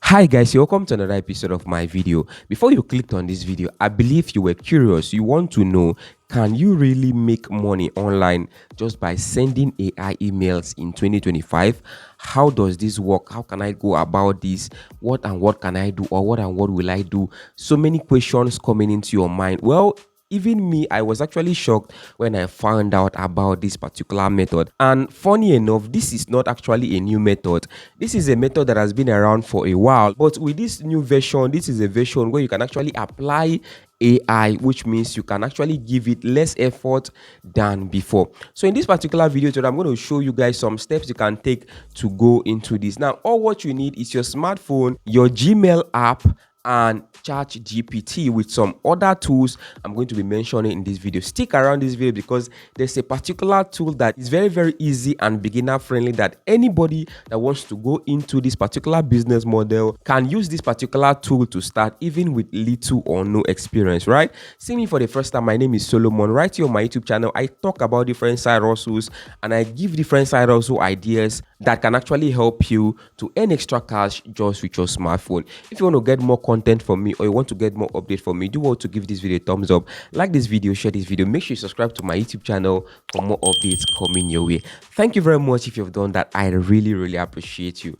Hi guys, welcome to another episode of my video. Before you clicked on this video, I believe you were curious. You want to know, can you really make money online just by sending AI emails in 2025? How does this work? How can I go about this? What and what can I do, or what and what will I do? So many questions coming into your mind. Well, even me, I was actually shocked when I found out about this particular method. And funny enough, this is not actually a new method. This is a method that has been around for a while. But with this new version, this is a version where you can actually apply AI, which means you can actually give it less effort than before. So in this particular video today, I'm going to show you guys some steps you can take to go into this. Now, all what you need is your smartphone, your Gmail app, and chatgpt with some other tools I'm going to be mentioning in this video. Stick around this video because there's a particular tool that is very easy and beginner friendly that anybody that wants to go into this particular business model can use this particular tool to start, even with little or no experience, right? See me for the first time, my name is Solomon. Right here on my YouTube channel, I talk about different side hustles and I give different side hustle ideas that can actually help you to earn extra cash just with your smartphone. If you want to get more content from me or you want to get more update from me, do want to give this video a thumbs up, like this video, share this video, make sure you subscribe to my YouTube channel for more updates coming your way. Thank you very much if you've done that. I really appreciate you.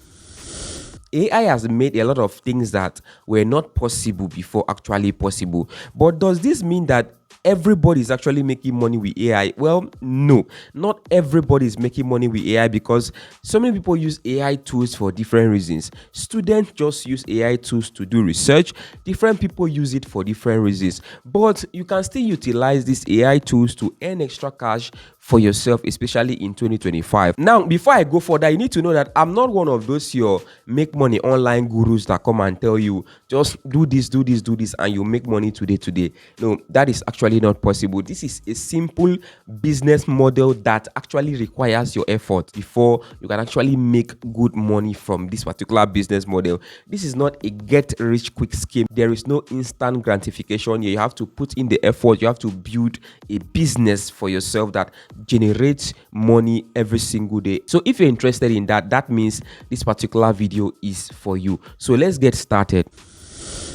AI has made a lot of things that were not possible before actually possible. But does this mean that everybody is actually making money with AI? Well, no, not everybody is making money with AI because so many people use AI tools for different reasons. Students just use AI tools to do research. Different people use it for different reasons. But you can still utilize these AI tools to earn extra cash for yourself, especially in 2025. Now, before I go further, you need to know that I'm not one of those your make money online gurus that come and tell you just do this, and you make money today. No, that is actually not possible. This is a simple business model that actually requires your effort before you can actually make good money from this particular business model. This is not a get rich quick scheme. There is no instant gratification here. You have to put in the effort. You have to build a business for yourself that generates money every single day. So if you're interested in that, that means this particular video is for you. So let's get started.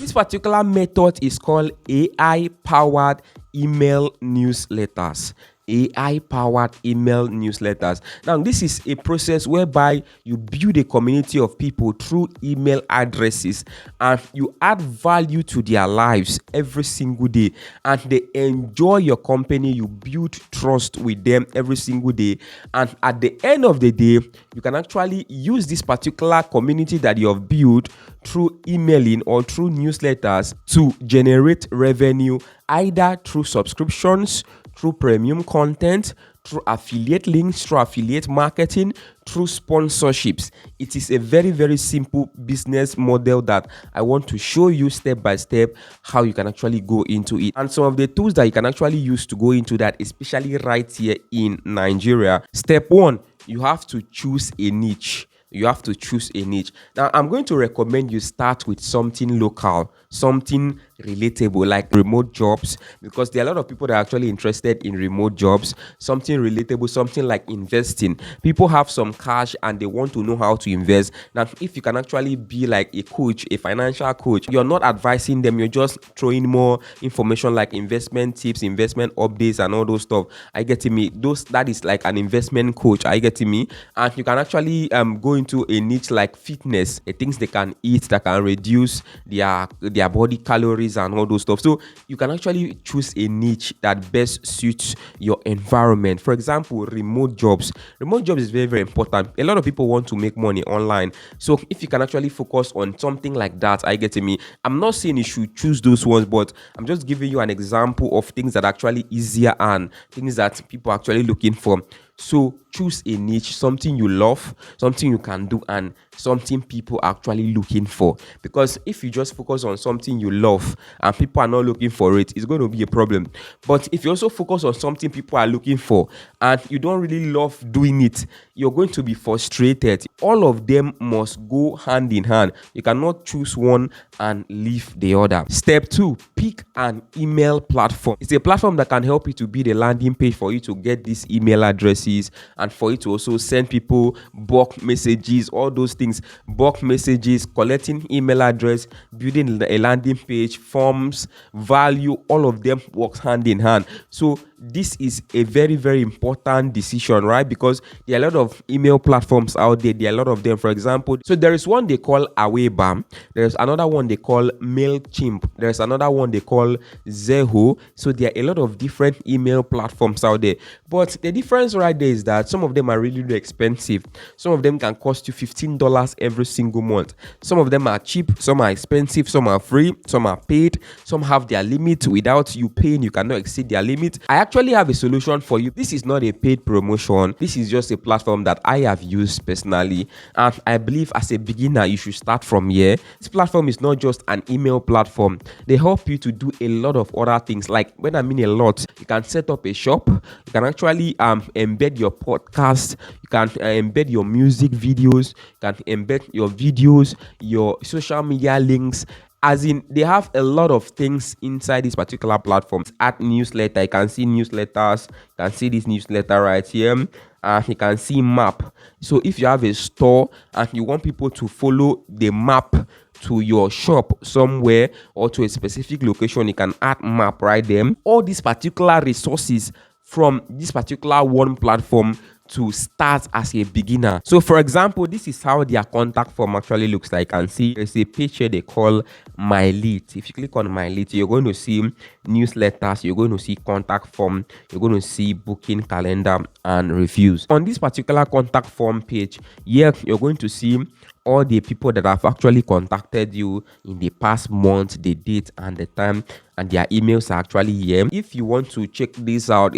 This particular method is called AI-powered email newsletters. AI-powered email newsletters. Now, this is a process whereby you build a community of people through email addresses and you add value to their lives every single day and they enjoy your company. You build trust with them every single day, and at the end of the day, you can actually use this particular community that you have built through emailing or through newsletters to generate revenue, either through subscriptions, through premium content, through affiliate links, through affiliate marketing, through sponsorships. It is a very simple business model that I want to show you step by step how you can actually go into it, and some of the tools that you can actually use to go into that, especially right here in Nigeria. Step one, you have to choose a niche. You have to choose a niche. Now, I'm going to recommend you start with something local, something relatable, like remote jobs, because there are a lot of people that are actually interested in remote jobs. Something relatable, something like investing. People have some cash and they want to know how to invest. Now, if you can actually be like a coach, a financial coach, you're not advising them, you're just throwing more information like investment tips, investment updates, and all those stuff. I get to me. That is like an investment coach. I get to me. And you can actually go into a niche like fitness, things they can eat that can reduce their body calories and all those stuff. So you can actually choose a niche that best suits your environment. For example, remote jobs. Remote jobs is very important. A lot of people want to make money online. So if you can actually focus on something like that, I get to me. I'm not saying you should choose those ones, but I'm just giving you an example of things that are actually easier and things that people are actually looking for. So choose a niche, something you love, something you can do, and something people are actually looking for. Because if you just focus on something you love and people are not looking for it, it's going to be a problem. But if you also focus on something people are looking for and you don't really love doing it, you're going to be frustrated. All of them must go hand in hand. You cannot choose one and leave the other. Step two, pick an email platform. It's a platform that can help you to build a landing page for you to get these email addresses courses, and for you to also send people bulk messages, all those things, bulk messages, collecting email address, building a landing page, forms, value, all of them works hand in hand. So this is a very, very important decision, right? Because there are a lot of email platforms out there. There are a lot of them. For example, so there is one they call Aweba. There's another one they call MailChimp. There's another one they call Zeho. So there are a lot of different email platforms out there. But the difference right there is that some of them are really, really expensive. Some of them can cost you $15 every single month. Some of them are cheap. Some are expensive. Some are free. Some are paid. Some have their limit. Without you paying, you cannot exceed their limit. I actually have a solution for you. This is not a paid promotion. This is just a platform that I have used personally, and I believe as a beginner you should start from here. This platform is not just an email platform. They help you to do a lot of other things. Like, when I mean a lot, you can set up a shop. You can actually embed your podcast. You can embed your music videos. You can embed your videos, your social media links. As in, they have a lot of things inside this particular platform. Add newsletter. You can see newsletters. You can see this newsletter right here. You can see map. So if you have a store and you want people to follow the map to your shop somewhere or to a specific location, you can add map right there. All these particular resources from this particular one platform to start as a beginner. So for example, this is how their contact form actually looks like. You can see there's a page here they call My Lead. If you click on My Lead, you're going to see newsletters, you're going to see contact form, you're going to see booking calendar and reviews. On this particular contact form page, here you're going to see all the people that have actually contacted you in the past month, the date and the time, and their emails are actually here. If you want to check this out,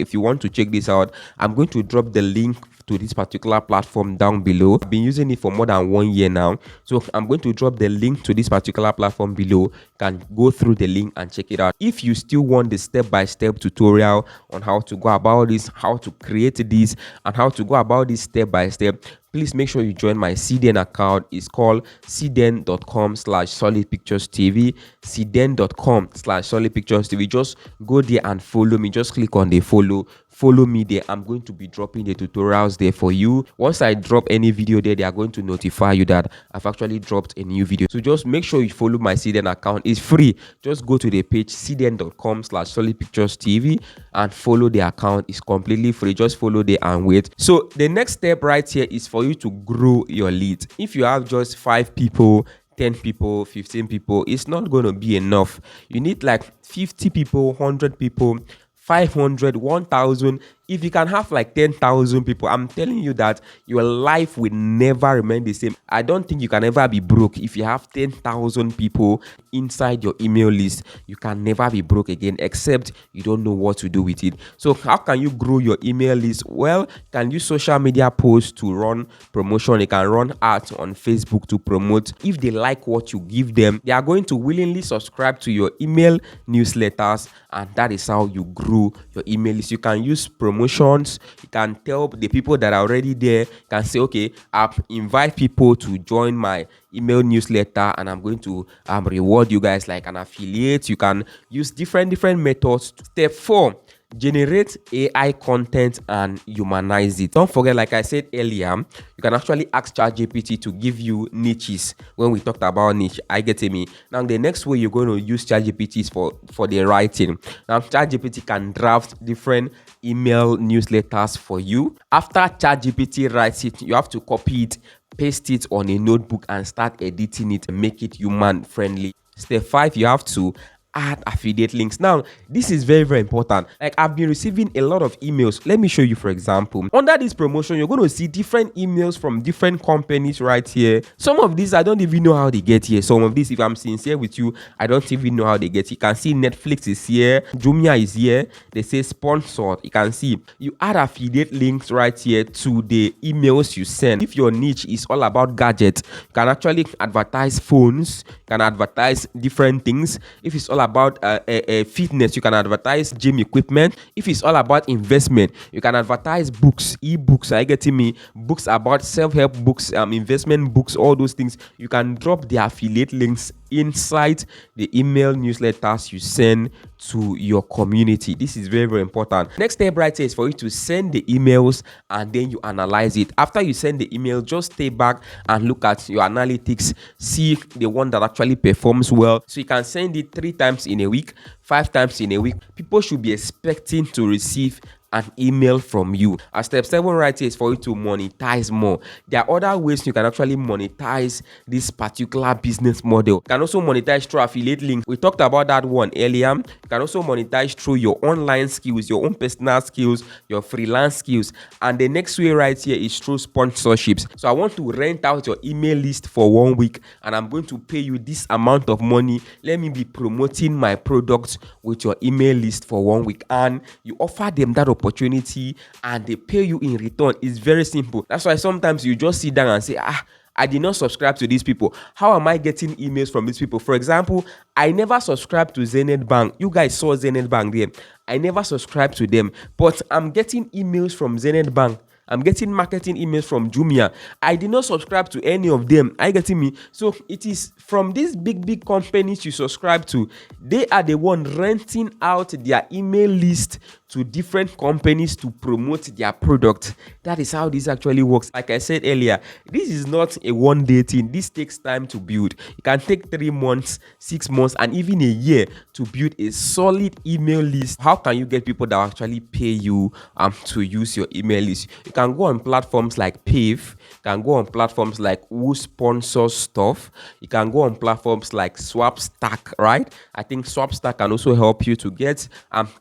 I'm going to drop the link to this particular platform down below. I've been using it for more than 1 year now, so I'm going to drop the link to this particular platform below. You can go through the link and check it out. If you still want the step-by-step tutorial on how to go about this, how to create this, and how to go about this step-by-step, please make sure you join my CDN account. It's called cden.com/solidpicturestv, cden.com/solidpicturestv. Just go there and follow me. Just click on the follow me there. I'm going to be dropping the tutorials there for you. Once I drop any video there, they are going to notify you that I've actually dropped a new video. So just make sure you follow my CDN account. It's free. Just go to the page cden.com/solidpicturestv and follow the account. It's completely free. Just follow there and wait. So the next step right here is for you to grow your lead. If you have just 5 people, 10 people, 15 people, it's not going to be enough. You need like 50 people, 100 people, 500, 1,000. If you can have like 10,000 people, I'm telling you that your life will never remain the same. I don't think you can ever be broke. If you have 10,000 people inside your email list, you can never be broke again, except you don't know what to do with it. So how can you grow your email list? Well, you can use social media posts to run promotion. You can run ads on Facebook to promote. If they like what you give them, they are going to willingly subscribe to your email newsletters, and that is how you grow your email list. You can use promotions. You can tell the people that are already there. You can say, okay, I'll invite people to join my email newsletter, and I'm going to reward you guys like an affiliate. You can use different methods. Step 4, generate AI content and humanize it. Don't forget, like I said earlier, you can actually ask ChatGPT to give you niches. When we talked about niche, I get me. Now the next way you're going to use ChatGPT is for the writing. Now ChatGPT can draft different email newsletters for you. After ChatGPT writes it, you have to copy it, paste it on a notebook and start editing it and make it human friendly. Step 5, you have to add affiliate links. Now, this is very, very important. Like, I've been receiving a lot of emails. Let me show you, for example. Under this promotion, you're going to see different emails from different companies right here. Some of these, I don't even know how they get here. Some of these, if I'm sincere with you, I don't even know how they get here. You can see Netflix is here. Jumia is here. They say sponsored. You can see. You add affiliate links right here to the emails you send. If your niche is all about gadgets, you can actually advertise phones. You can advertise different things. If it's all about fitness, you can advertise gym equipment. If it's all about investment, you can advertise books, ebooks. Are you getting me? Books about self-help books, investment books, all those things. You can drop the affiliate links inside the email newsletters you send to your community. This is very, very important. Next step right here is for you to send the emails and then you analyze it. After you send the email, just stay back and look at your analytics, see the one that actually performs well. So you can send it 3 times in a week, 5 times in a week. People should be expecting to receive an email from you. And step 7 right here is for you to monetize more. There are other ways you can actually monetize this particular business model. You can also monetize through affiliate links. We talked about that one earlier. You can also monetize through your online skills, your own personal skills, your freelance skills. And the next way right here is through sponsorships. So I want to rent out your email list for 1 week and I'm going to pay you this amount of money. Let me be promoting my products with your email list for 1 week. And you offer them that opportunity and they pay you in return. It's very simple. That's why sometimes you just sit down and say, I did not subscribe to these people. How am I getting emails from these people? For example, I never subscribed to Zenith Bank. You guys saw Zenith Bank there. I never subscribed to them, but I'm getting emails from Zenith Bank. I'm getting marketing emails from Jumia. I did not subscribe to any of them. Are you getting me? So it is from these big companies you subscribe to. They are the one renting out their email list to different companies to promote their product. That is how this actually works. Like I said earlier, this is not a one-day thing. This takes time to build. It can take 3 months, 6 months, and even a year to build a solid email list. How can you get people that will actually pay you to use your email list? You can go on platforms like Pave. You can go on platforms like Who Sponsors Stuff. You can go on platforms like Swapstack, right? I think Swapstack can also help you to get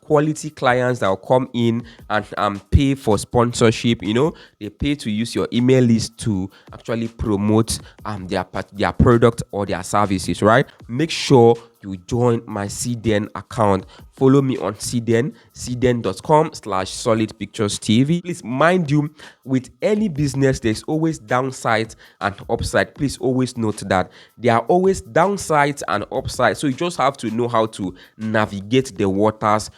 quality clients that will come in and pay for sponsorship. You know, they pay to use your email list to actually promote their product or their services, right? Make sure you join my CDN account. Follow me on cdn.com/solidpicturestv. Please, mind you, with any business, there's always downsides and upside. Please always note that there are always downsides and upsides. So you just have to know how to navigate the waters